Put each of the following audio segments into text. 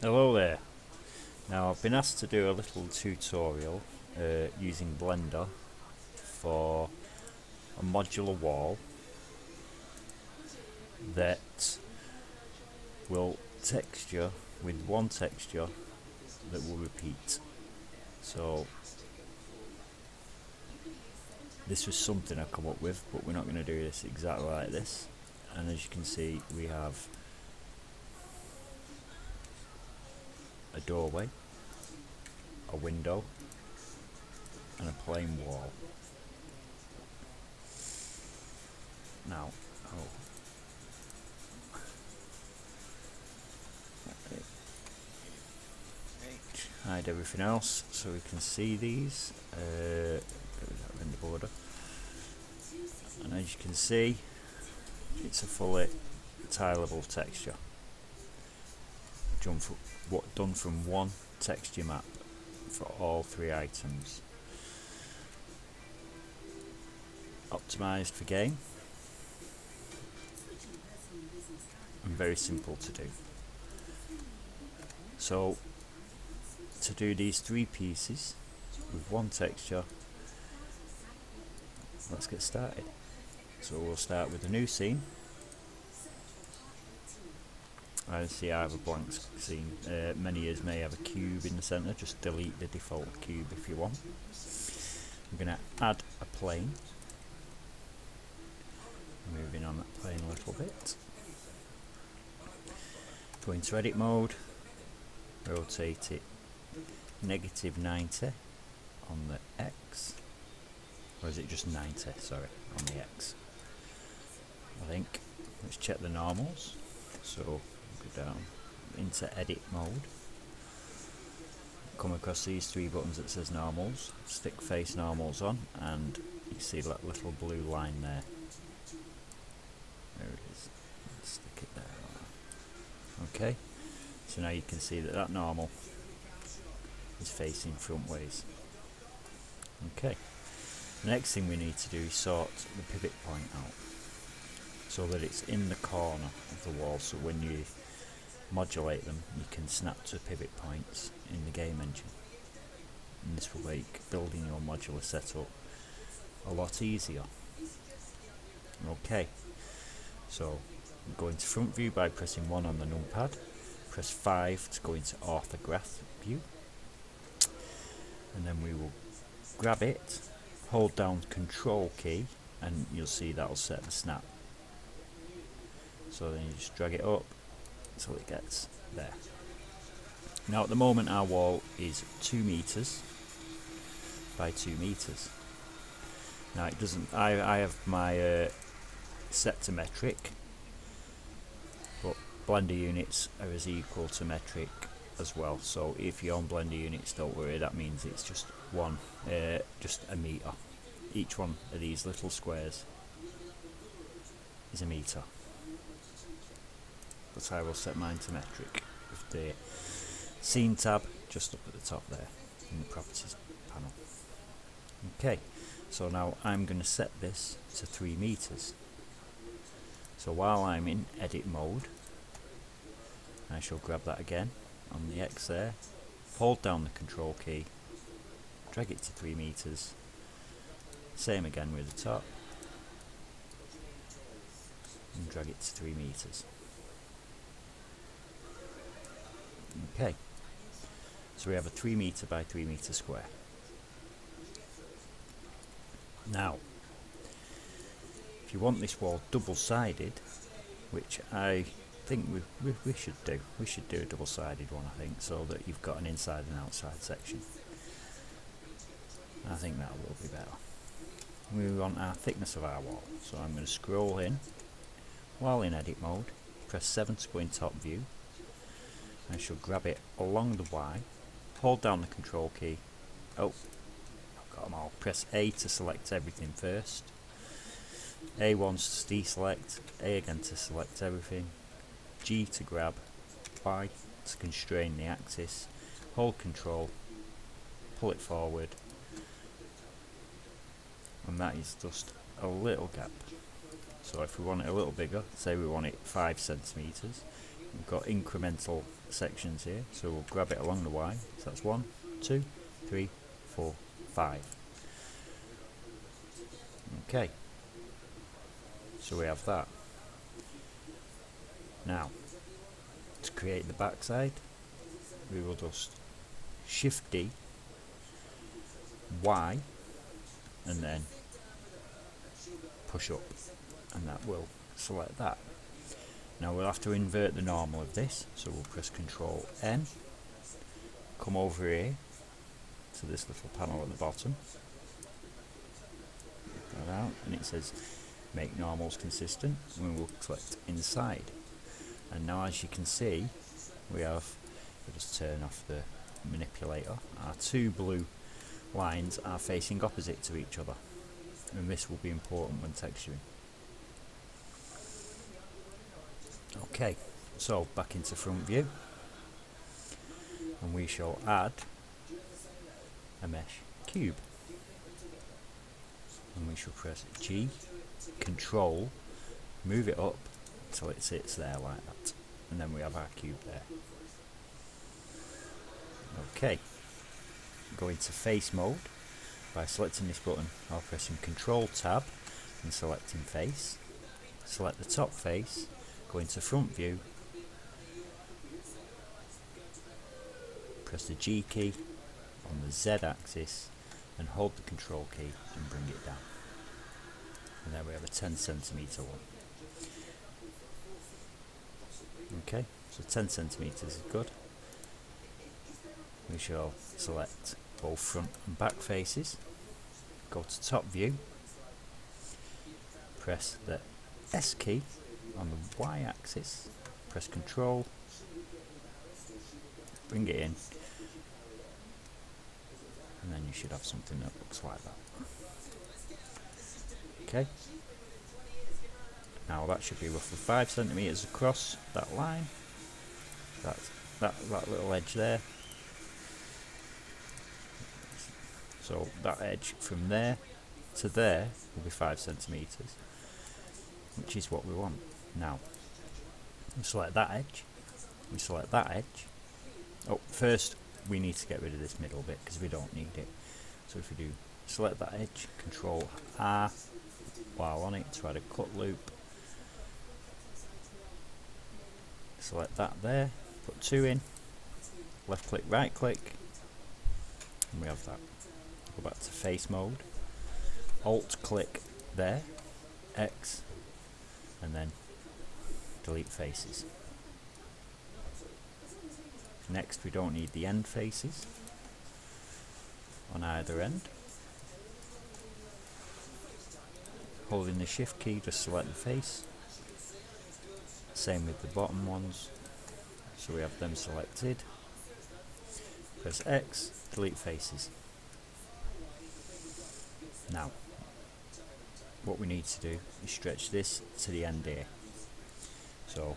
Hello there. Now I've been asked to do a little tutorial using Blender for a modular wall that will texture with one texture that will repeat. So this was something I come up with, but we're not going to do this exactly like this. And as you can see, we have a doorway, a window, and a plain wall. Now, hide everything else so we can see these. In the border, and as you can see, it's a fully tileable texture. Done from one texture map for all three items. Optimized for game and very simple to do. So to do these three pieces with one texture, let's get started. So we'll start with a new scene. I see I have a blank scene. Many of you may have a cube in the centre. Just delete the default cube if you want. I'm going to add a plane. Moving on that plane a little bit. Go into edit mode. Rotate it -90 on the X. Or is it just 90? Sorry, on the X. I think. Let's check the normals. So go down into edit mode. Come across these three buttons that says normals. Stick face normals on, and you see that little blue line there. There it is. Let's stick it there. Okay. So now you can see that normal is facing front ways. Okay. The next thing we need to do is sort the pivot point out so that it's in the corner of the wall, so when you modulate them you can snap to pivot points in the game engine, and this will make building your modular setup a lot easier. Okay, so go into front view by pressing 1 on the numpad, press 5 to go into orthograph view, and then we will grab it, hold down control key, and you'll see that'll set the snap. So then you just drag it up until it gets there. Now at the moment our wall is 2 meters by 2 meters. Now it doesn't, I have my set to metric, but Blender units are as equal to metric as well. So if you're on Blender units, don't worry, that means it's just just a meter. Each one of these little squares is a meter. But I will set mine to metric with the scene tab just up at the top there in the properties panel. Okay, so now I'm going to set this to 3 meters. So while I'm in edit mode, I shall grab that again on the X there, hold down the control key, drag it to 3 meters, same again with the top, and drag it to 3 meters. Okay, so we have a 3 meter by 3 meter square. Now, if you want this wall double-sided, which I think we should do, a double-sided one, I think, so that you've got an inside and outside section. I think that will be better. We want our thickness of our wall, so I'm going to scroll in while in edit mode, press 7 to go in top view. I shall grab it along the Y, hold down the control key, oh, I've got them all, press A to select everything first, A1 to deselect, A again to select everything, G to grab, Y to constrain the axis, hold control, pull it forward, and that is just a little gap. So if we want it a little bigger, say we want it 5 centimeters, we've got incremental sections here, so we'll grab it along the Y. So that's 1, 2, 3, 4, 5. Okay, so we have that. Now, to create the backside, we will just Shift D, Y, and then push up, and that will select that. Now we'll have to invert the normal of this, so we'll press Control N, come over here to this little panel at the bottom, that out, and it says make normals consistent, and we'll select inside. And now, as you can see, we'll just turn off the manipulator. Our two blue lines are facing opposite to each other, and this will be important when texturing. Okay, so back into front view, and we shall add a mesh cube, and we shall press G, Control, move it up until it sits there like that, and then we have our cube there. Okay, go into face mode by selecting this button or pressing Control Tab and selecting face. Select the top face, go into front view, press the G key on the Z axis and hold the Control key and bring it down. And there we have a 10 centimeter one. Okay, so 10 centimeters is good. We shall select both front and back faces, go to top view, press the S key on the Y axis, press Control, bring it in, and then you should have something that looks like that. Okay, now that should be roughly 5 centimeters across that line, that little edge there. So that edge from there to there will be 5 centimeters, which is what we want. Now, we select that edge, we select that edge. Oh, first we need to get rid of this middle bit because we don't need it. So if we do select that edge, Control R while on it to add a cut loop. Select that there, put 2 in, left click, right click, and we have that. Go back to face mode, Alt click there, X, and then delete faces. Next, we don't need the end faces on either end. Holding the Shift key, just select the face. Same with the bottom ones, so we have them selected. Press X, delete faces. Now, what we need to do is stretch this to the end here. So,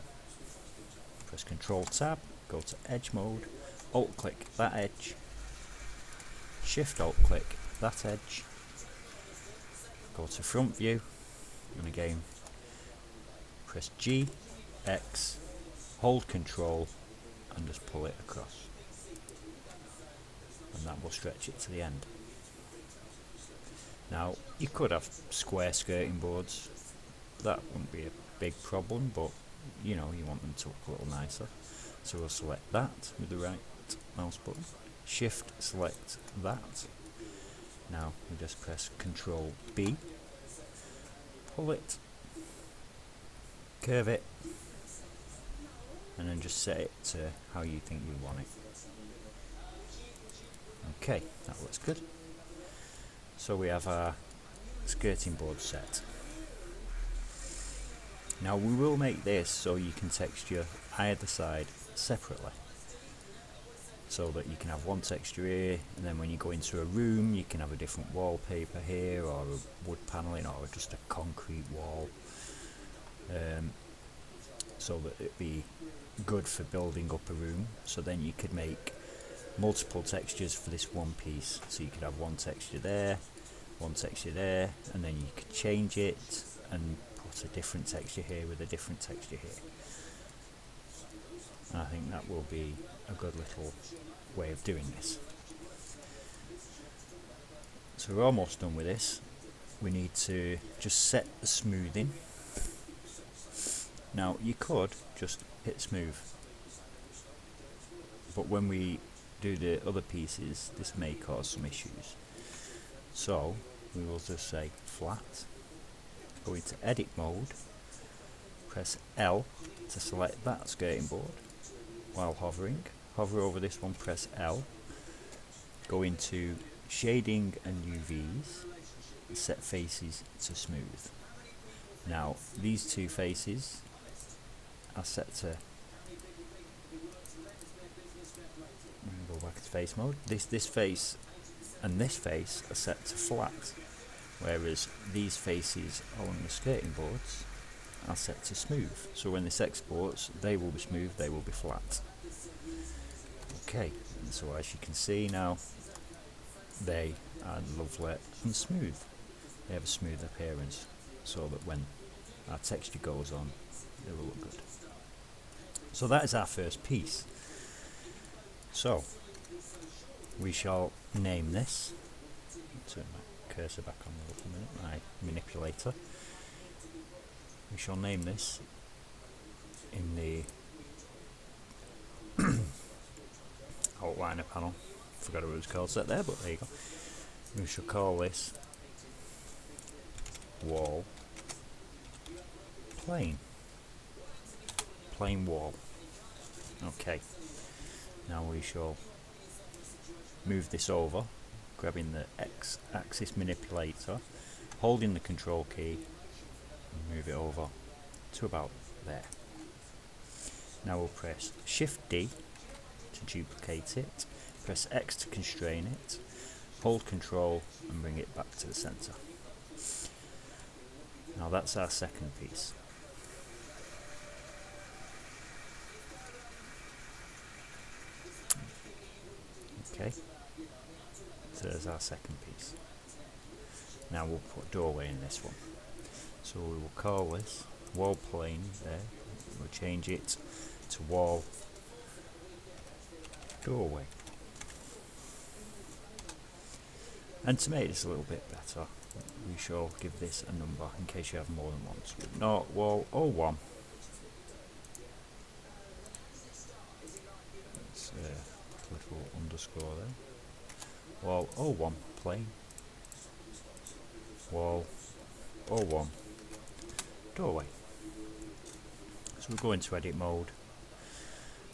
press Control Tab, go to Edge mode, Alt click that edge, Shift Alt click that edge, go to Front View, and again press G, X, hold Control, and just pull it across. And that will stretch it to the end. Now, you could have square skirting boards, that wouldn't be a big problem, but you know, you want them to look a little nicer. So we'll select that with the right mouse button, Shift select that. Now we just press Control B, pull it, curve it, and then just set it to how you think you want it. Okay, that looks good. So we have our skirting board set. Now we will make this so you can texture either side separately, so that you can have one texture here, and then when you go into a room you can have a different wallpaper here, or a wood panelling, or just a concrete wall, so that it'd be good for building up a room. So then you could make multiple textures for this one piece, so you could have one texture there, one texture there, and then you could change it and put a different texture here with a different texture here. and I think that will be a good little way of doing this. So we're almost done with this. We need to just set the smoothing. Now you could just hit smooth, but when we do the other pieces this may cause some issues. So we will just say flat, go into edit mode, press L to select that skirting board while hovering, hover over this one, press L, go into shading and UVs, and set faces to smooth. Now these two faces are set to, go back to face mode, this face and this face are set to flat, whereas these faces on the skirting boards are set to smooth. So when this exports, they will be smooth, they will be flat. Okay, and so as you can see now, they are lovely and smooth. They have a smooth appearance, so that when our texture goes on, they will look good. So that is our first piece. So we shall name this. Turn my cursor back on a little minute, my manipulator. We shall name this in the outliner panel. Forgot what it was called set there, but there you go. We shall call this wall plane. Plane wall. Okay. Now we shall move this over, grabbing the X axis manipulator, holding the control key, and move it over to about there. Now we'll press Shift D to duplicate it, press X to constrain it, hold control and bring it back to the center. Now that's our second piece. Okay, so there's our second piece. Now we'll put doorway in this one. So we will call this wall plane there. We'll change it to wall doorway. And to make this a little bit better, we shall give this a number in case you have more than one. So not wall 01. It's a little underscore there. Wall 01 plane. Wall 01 doorway. So we'll go into edit mode,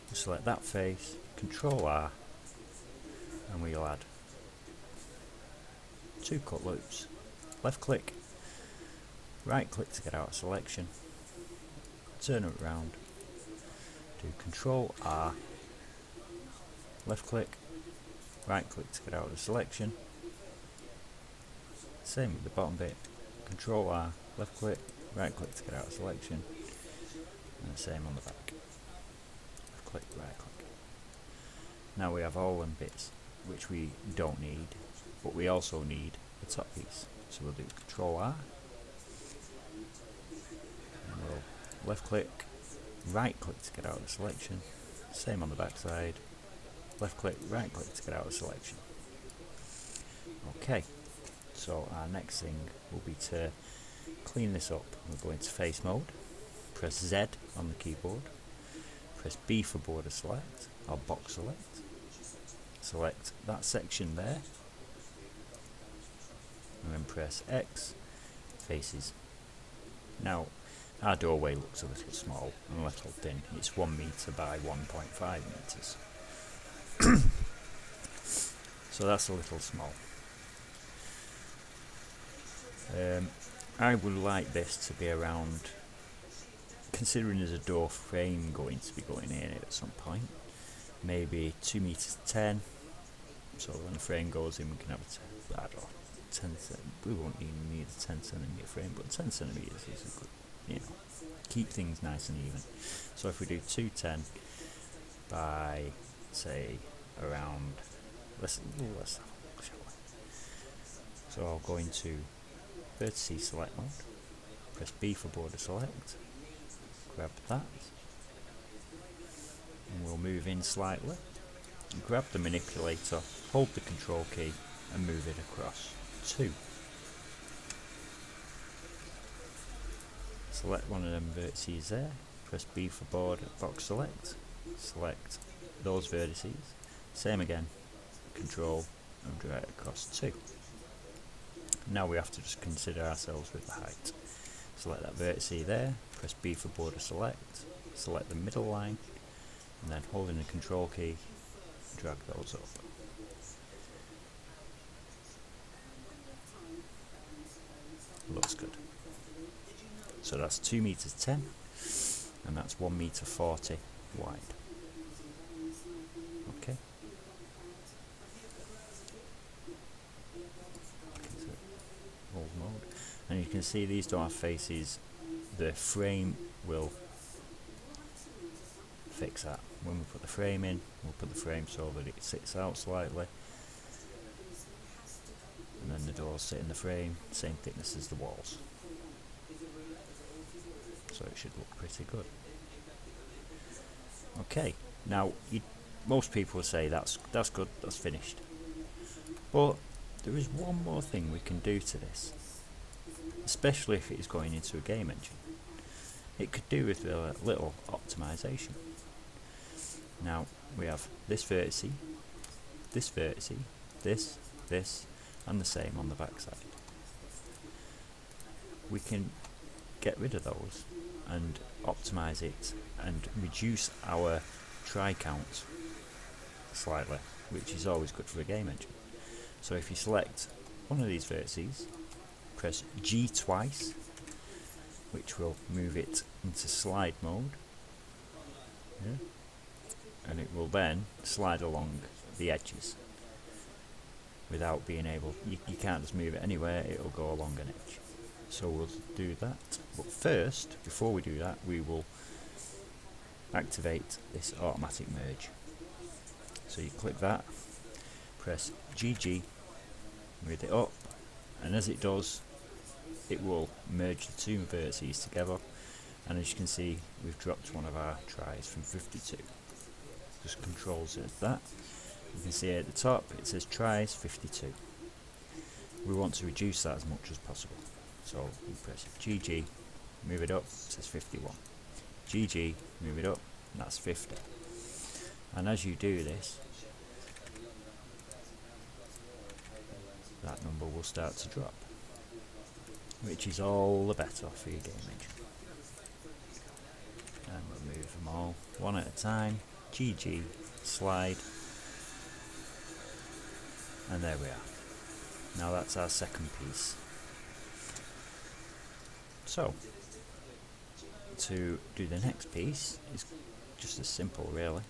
we'll select that face, Control R, and we'll add 2 cut loops. Left click, right click to get out of selection, turn it around, do Control R, left click, right click to get out of the selection, same with the bottom bit, Control R, left click, right click to get out of selection, and the same on the back, left click, right click. Now we have all them bits which we don't need, but we also need the top piece. So we'll do Control R, and we'll left click, right click to get out of the selection, same on the back side, left click, right click to get out of selection. Okay, so our next thing will be to clean this up. We'll go into face mode, press Z on the keyboard, press B for border select, or box select, select that section there, and then press X, faces. Now our doorway looks a little small and a little thin. It's 1 meter by 1.5 meters. So that's a little small. I would like this to be around, considering there's a door frame going to be going in at some point, maybe 2 meters 10. So when the frame goes in, we can have a I don't know, 10. We won't even need a 10 centimeter frame, but 10 centimeters is a good, you know, keep things nice and even. So if we do 210 by, say, around, let's have a look, shall we? So I'll go into vertices select mode, press B for border select, grab that, And we'll move in slightly, grab the manipulator, hold the control key and move it across 2. Select one of them vertices there, press B for board, box select, select those vertices, same again, control and drag it across 2. Now we have to just consider ourselves with the height. Select that vertex there, press B for border select, select the middle line, and then holding the control key, drag those up. Looks good. So that's 2 meters 10, and that's 1 meter 40 wide. Okay. Old mode, and you can see these don't have faces. The frame will fix that. When we put the frame in, we'll put the frame so that it sits out slightly, and then the doors sit in the frame, same thickness as the walls, so it should look pretty good. Okay, now most people will say that's good, that's finished, but there is one more thing we can do to this, especially if it is going into a game engine. It could do with a little optimization. Now we have this vertex, this vertex, this, and the same on the back side. We can get rid of those and optimize it and reduce our try count slightly, which is always good for a game engine. So if you select one of these vertices, press G twice, which will move it into slide mode, and it will then slide along the edges without being able, you can't just move it anywhere, it will go along an edge. So we'll do that, but first, before we do that, we will activate this automatic merge. So you click that, press GG, move it up, and as it does, it will merge the 2 vertices together, and as you can see, we've dropped one of our tries from 52. Just controls it that. You can see at the top it says tries 52. We want to reduce that as much as possible, so we press GG, move it up, it says 51. GG, move it up, and that's 50. And as you do this, that number will start to drop, which is all the better for your game engine. And we'll move them all one at a time. GG, slide, and there we are. Now that's our second piece. So to do the next piece is just as simple really.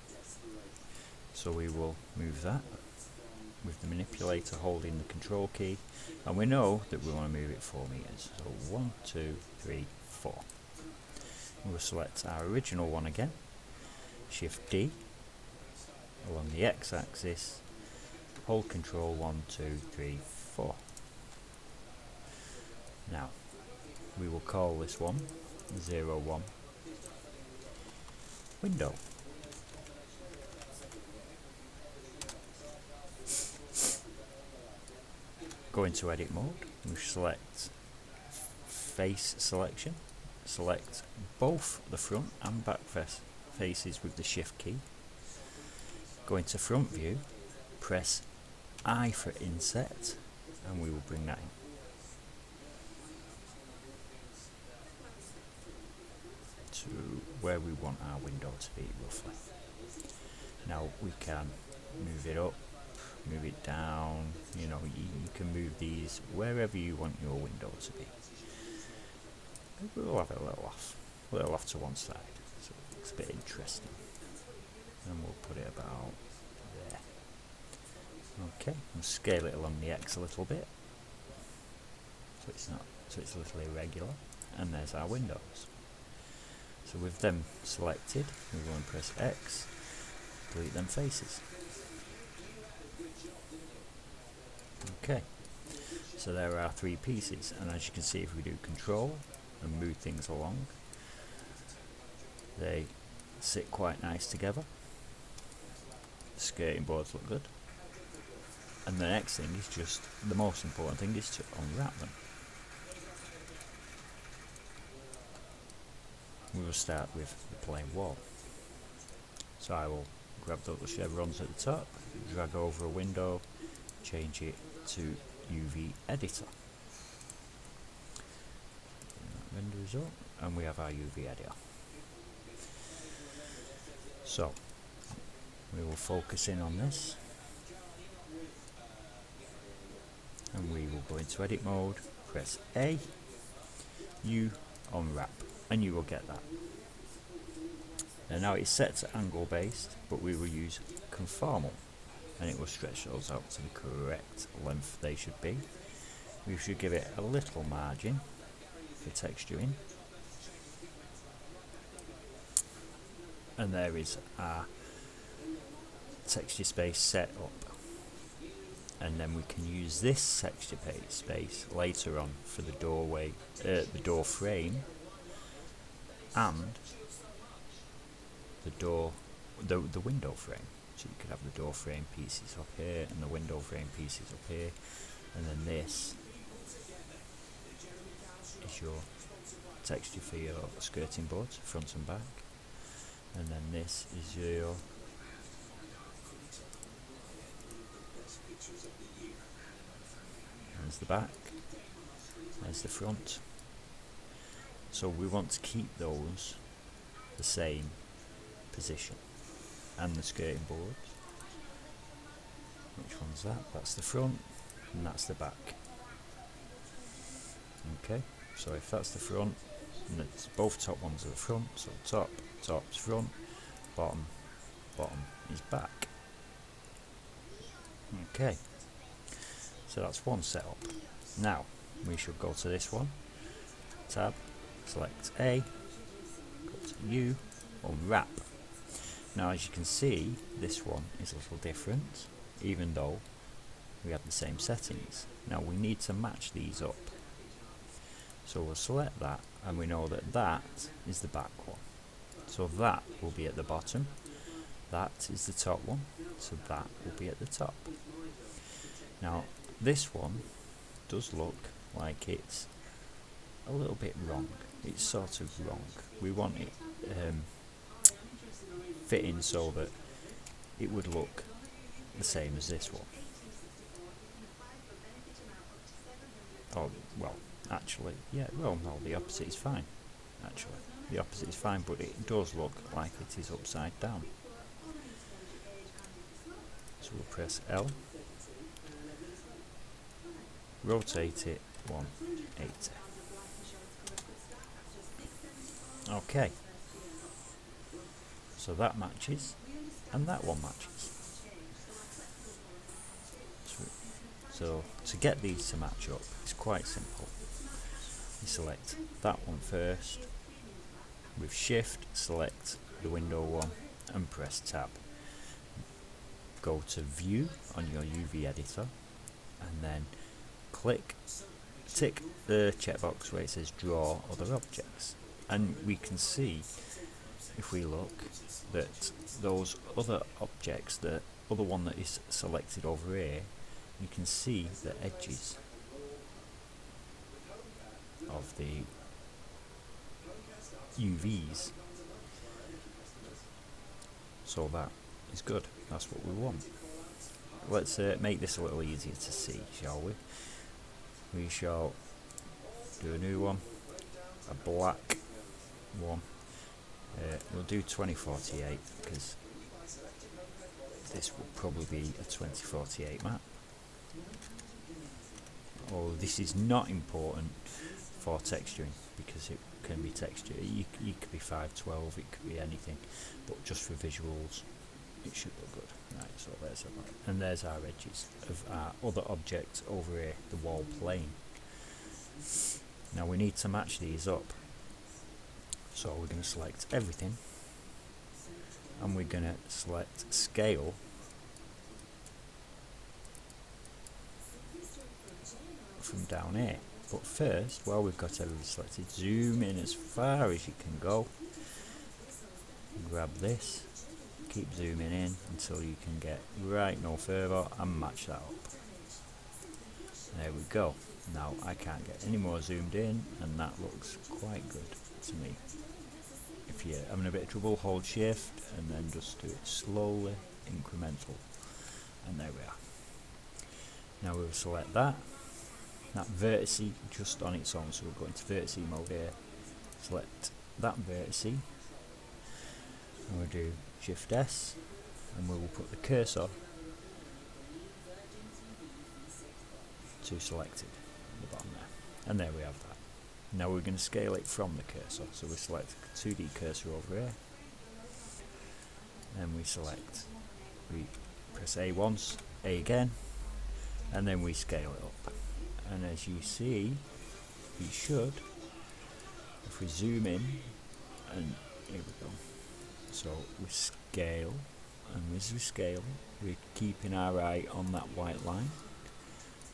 So we will move that with the manipulator holding the control key, and we know that we want to move it 4 meters. So 1, 2, 3, 4. We'll select our original one again, Shift D along the X-axis, hold control 1, 2, 3, 4. Now we will call this one 01 window. Go into edit mode, we select face selection, select both the front and back faces with the shift key, go into front view, press I for inset, and we will bring that in. To where we want our window to be roughly. Now we can move it up, move it down, you know, you can move these wherever you want your window to be. We'll have a little off to one side, so it looks a bit interesting. And we'll put it about there. Okay, and scale it along the X a little bit, so it's a little irregular. And there's our windows. So with them selected, we will press X, delete them faces. Okay, so there are our 3 pieces, and as you can see, if we do control and move things along, they sit quite nice together. skirting boards look good. And the next thing is just, the most important thing is to unwrap them. We will start with the plain wall. So I will grab the little chevrons at the top, drag over a window, change it to UV editor. That window is up, and we have our UV editor. So we will focus in on this, and we will go into edit mode, press A, U, unwrap, and you will get that. And now it's set to angle based, but we will use conformal, and it will stretch those out to the correct length they should be. We should give it a little margin for texturing. And there is our texture space set up. And then we can use this texture space later on for the doorway, the door frame, and the window frame. So you could have the door frame pieces up here and the window frame pieces up here, and then this is your texture for your skirting boards, front and back, and then this is your there's the back, there's the front. So we want to keep those the same position. And the skirting boards, which one's that? That's the front, and that's the back. Okay, so if that's the front, and it's both top ones are the front, so top's front, bottom is back. Okay, so that's one setup. Now we should go to this one, tab, select A, go to U, unwrap. Now as you can see, this one is a little different, even though we have the same settings. Now we need to match these up. So we'll select that, and we know that that is the back one. So that will be at the bottom, that is the top one, so that will be at the top. Now this one does look like it's a little bit wrong. It's sort of wrong. We want it fitting so that it would look the same as this one. Oh, well, actually, yeah, well, no, the opposite is fine. Actually, the opposite is fine, but it does look like it is upside down. So we'll press L, rotate it 180. Okay. So that matches, and that one matches. So to get these to match up, it's quite simple. You select that one first, with Shift select the window one and press Tab. Go to View on your UV editor, and then tick the checkbox where it says Draw Other Objects, and we can see, if we look, that those other objects, the other one that is selected over here, you can see the edges of the UVs. So that is good, that's what we want. Let's make this a little easier to see, shall we? We shall do a new one, a black one. We'll do 2048 because this will probably be a 2048 map. Oh, this is not important for texturing because it can be textured. It could be 512, it could be anything, but just for visuals, it should look good. Right, so there's that, and there's our edges of our other object over here, the wall plane. Now we need to match these up. So we're going to select everything, and we're going to select scale from down here. But first, while we've got everything selected, zoom in as far as you can go, grab this, keep zooming in until you can get right no further and match that up. There we go. Now I can't get any more zoomed in, and that looks quite good to me. If you're having a bit of trouble, hold shift and then just do it slowly, incremental, and there we are. Now we'll select that vertex just on its own, so we'll go into vertex mode here, select that vertex, and we'll do shift S, and we will put the cursor to selected at the bottom there, and there we have that. Now we're going to scale it from the cursor, so we select 2D cursor over here, and we press A once, A again, and then we scale it up. And as you see, we should, if we zoom in, and here we go, so we scale, and as we scale, we're keeping our eye on that white line.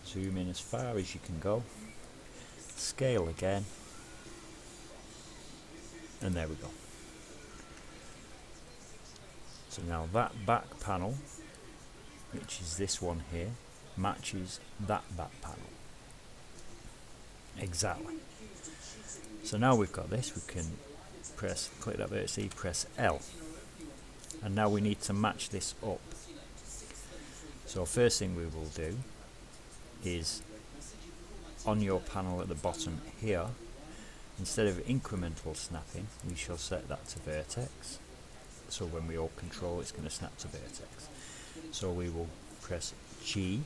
Zoom in as far as you can go, scale again, and there we go. So now that back panel, which is this one here, matches that back panel exactly. So now we've got this, we can click that vertex, press L, and now we need to match this up. So first thing we will do is, on your panel at the bottom here, instead of incremental snapping, we shall set that to vertex. So when we hold control, it's going to snap to vertex. So we will press G,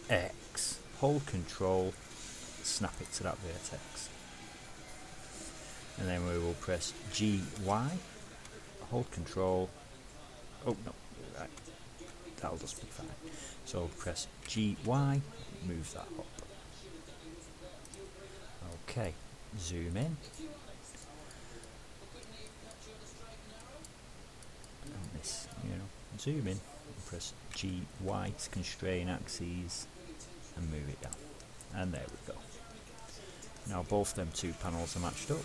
X, hold control, snap it to that vertex. And then we will press G, Y, hold control. Oh no, right, that'll just be fine. So press G, Y, move that up. Okay, zoom in. And this, zoom in. And press G, Y to constrain axes and move it down. And there we go. Now both them two panels are matched up.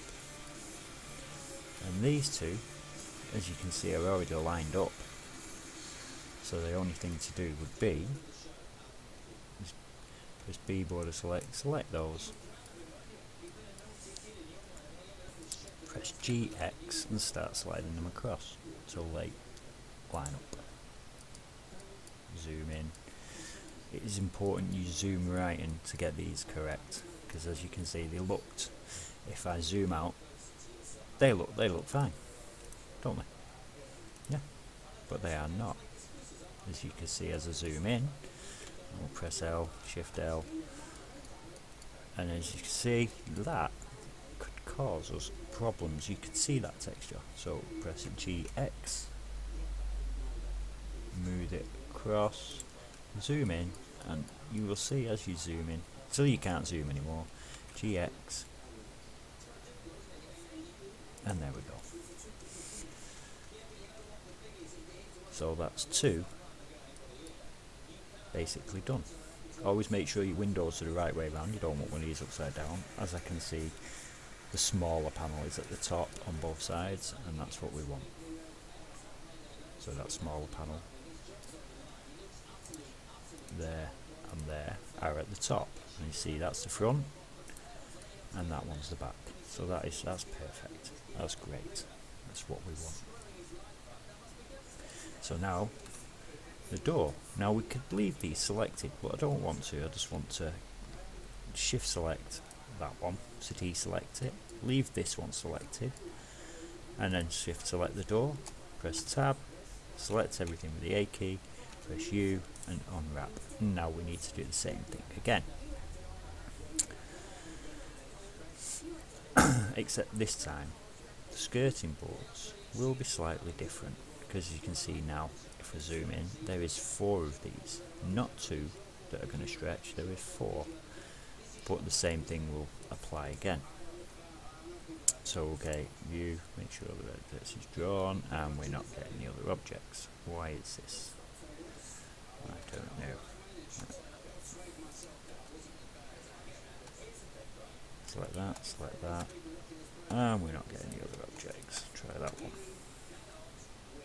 And these two, as you can see, are already lined up. So the only thing to do would be press B border select those, press GX and start sliding them across so they line up. Zoom in. It is important you zoom right in to get these correct, because as you can see, they looked, if I zoom out, they look fine, don't they? Yeah, but they are not. As you can see, as I zoom in, I'll press L, shift L, and as you can see, that could cause us problems. You could see that texture, so press GX, move it across, zoom in, and you will see as you zoom in, till you can't zoom anymore, GX, and there we go. So that's two basically done. Always make sure your windows are the right way around, you don't want one of these upside down. As I can see, the smaller panel is at the top on both sides, and that's what we want. So that smaller panel there and there are at the top, and you see that's the front and that one's the back. So that's perfect, that's great, that's what we want. So now the door. Now we could leave these selected, but I don't want to. I just want to shift select that one, so deselect it, leave this one selected, and then shift select the door, press tab, select everything with the A key, press U and unwrap. Now we need to do the same thing again. Except this time the skirting boards will be slightly different, because as you can see now, if we zoom in, there is 4 of these, not 2 that are going to stretch, there is 4, but the same thing will apply again. So okay, view, make sure that this is drawn, and we're not getting the other objects. Why is this? I don't know. Select that, and we're not getting the other objects. Try that one.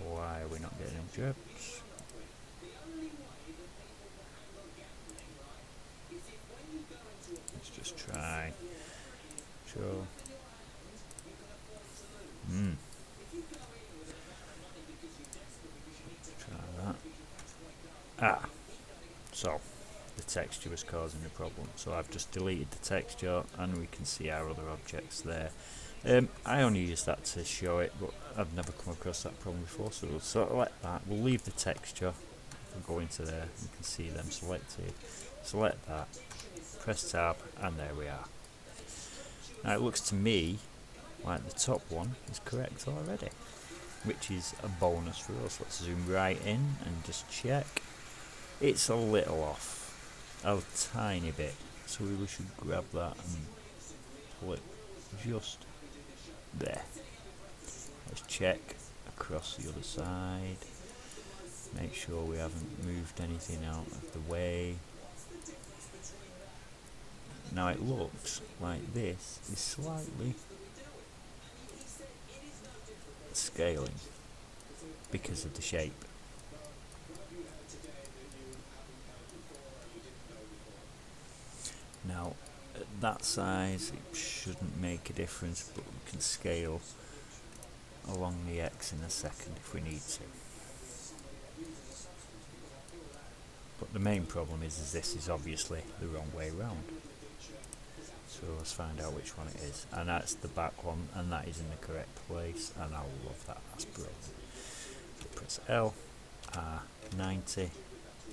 Why are we not getting objects? Let's just try. Sure. Try that. Ah, so the texture was causing the problem. So I've just deleted the texture, and we can see our other objects there. I only use that to show it, but I've never come across that problem before. So we'll select that. We'll leave the texture. We'll go into there. You can see them selected. Select that. Press tab, and there we are. Now it looks to me like the top one is correct already, which is a bonus for us. Let's zoom right in and just check. It's a little off, a tiny bit, so we should grab that and pull it just there. Let's check across the other side, make sure we haven't moved anything out of the way. Now it looks like this is slightly scaling because of the shape. Now at that size it shouldn't make a difference, but we can scale along the X in a second if we need to. But the main problem is this is obviously the wrong way round. So let's find out which one it is, and that's the back one, and that is in the correct place, and I love that. That's brilliant. So press L, R90.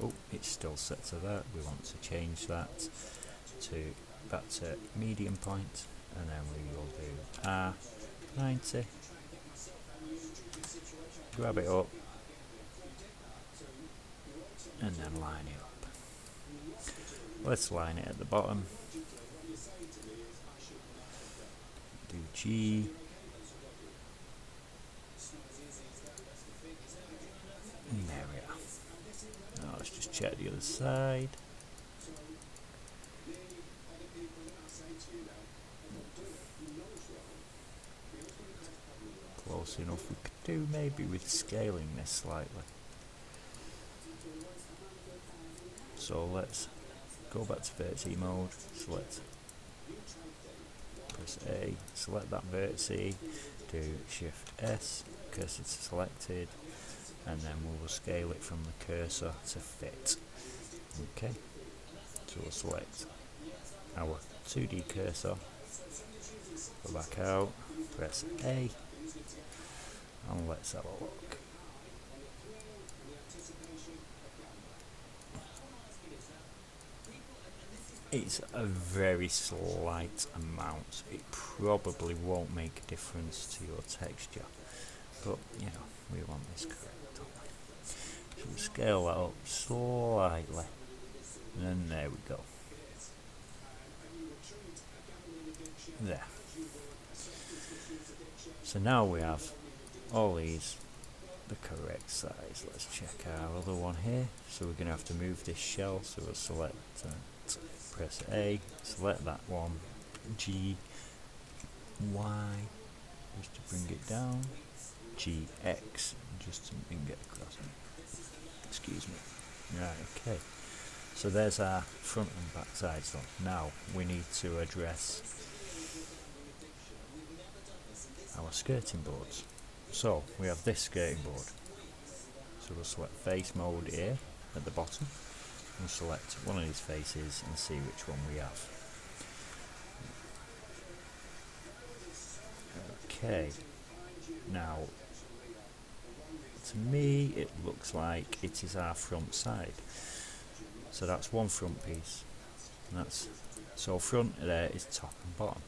Oh, it's still set to that. We want to change that to back to medium point, and then we will do R90. Grab it up, and then line it up. Let's line it at the bottom. Do G. And there we are. Now let's just check the other side. Close enough. We could do maybe with scaling this slightly. So let's go back to vertex mode, select, press A, select that vertex, do Shift S, cursor to selected, and then we will scale it from the cursor to fit. Okay, so we'll select our 2D cursor, go back out, press A, and let's have a look. It's a very slight amount. It probably won't make a difference to your texture, but you know, we want this correct, don't we? So we'll scale that up slightly, and then there we go. There. So now we have all these the correct size. Let's check our other one here. So we're going to have to move this shell, so we'll select press A, select that one, G, Y, just to bring it down, G, X, just to bring it across. Excuse me. Right, okay. So there's our front and back sides done. Now we need to address our skirting boards. So we have this skirting board. So we'll select face mode here at the bottom. We'll select one of these faces and see which one we have. Okay, now to me it looks like it is our front side. So that's one front piece. And that's so front there is top and bottom.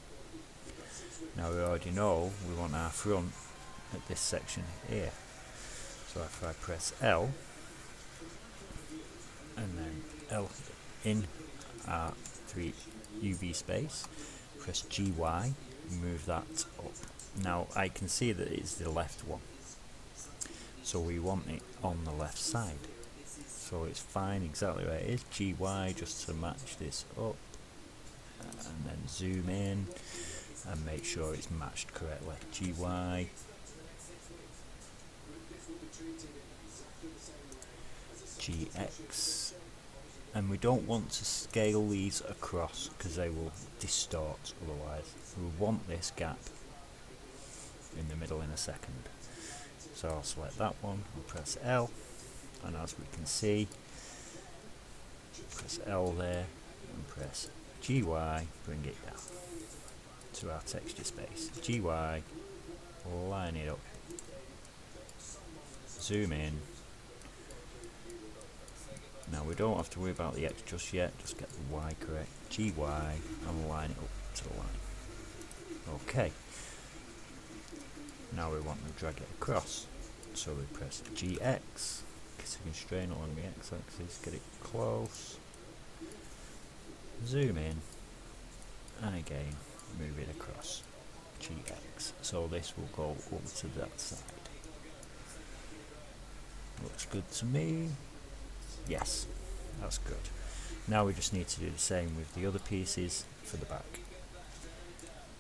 Now we already know we want our front at this section here. So if I press L and then L in R3 UV space, press GY, move that up. Now I can see that it's the left one, so we want it on the left side. So it's fine exactly where it is. GY just to match this up, and then zoom in and make sure it's matched correctly. GY. GX, and we don't want to scale these across because they will distort otherwise. We want this gap in the middle in a second. So I'll select that one and press L, and as we can see, press L there and press GY, bring it down to our texture space. GY, line it up, zoom in. Now we don't have to worry about the X just yet, just get the Y correct. GY and line it up to the line. Okay. Now we want to drag it across. So we press GX, kiss a constraint along the X axis, get it close, zoom in, and again move it across. GX. So this will go over to that side. Looks good to me. Yes, that's good. Now we just need to do the same with the other pieces for the back.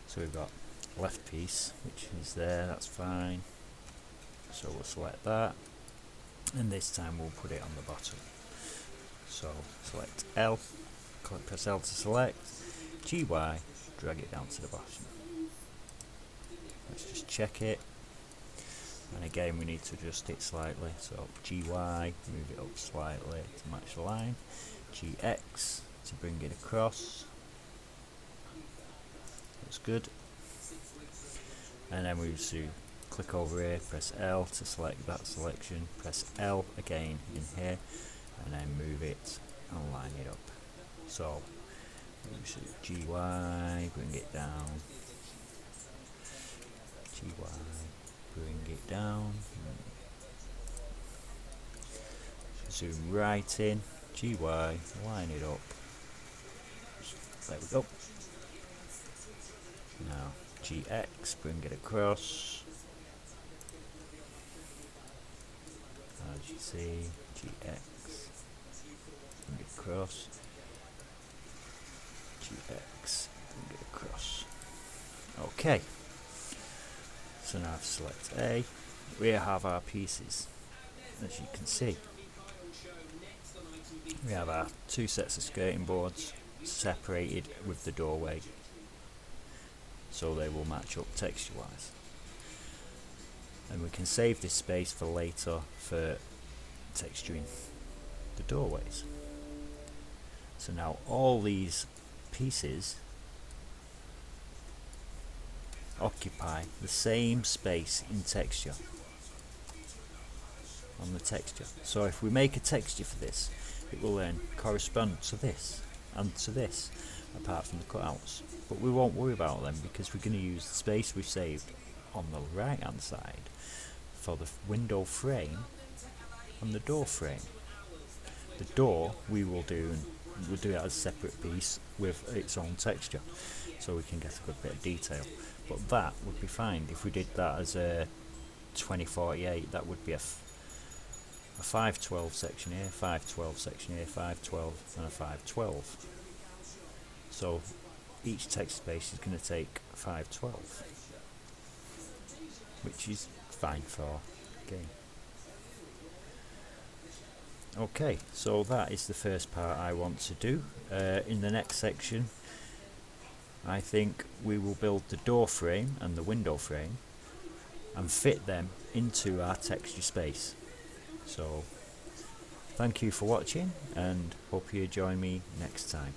So we've got left piece, which is there, that's fine. So we'll select that, and this time we'll put it on the bottom. So select L, press L to select, GY, drag it down to the bottom. Let's just check it. And again we need to adjust it slightly, so GY, move it up slightly to match the line, GX to bring it across, that's good, and then we just do click over here, press L to select that selection, press L again in here, and then move it and line it up. So we should GY, bring it down, GY, bring it down, zoom right in, GY, line it up, there we go. Now GX, bring it across, as you see, GX, bring it across, GX, bring it across. Okay. So now I've select A, we have our pieces, as you can see. We have our two sets of skirting boards separated with the doorway, so they will match up texture wise. And we can save this space for later for texturing the doorways. So now all these pieces occupy the same space in texture on the texture. So if we make a texture for this, it will then correspond to this and to this, apart from the cutouts. But we won't worry about them because we're going to use the space we've saved on the right hand side for the window frame and the door frame. The door we will do, and we'll do it as a separate piece with its own texture, so we can get a good bit of detail. But that would be fine if we did that as a 2048. That would be a 512 section here, 512 section here, 512 and a 512. So each text space is going to take 512, which is fine for game. Okay, so that is the first part I want to do. In the next section I think we will build the door frame and the window frame and fit them into our texture space. So thank you for watching, and hope you join me next time.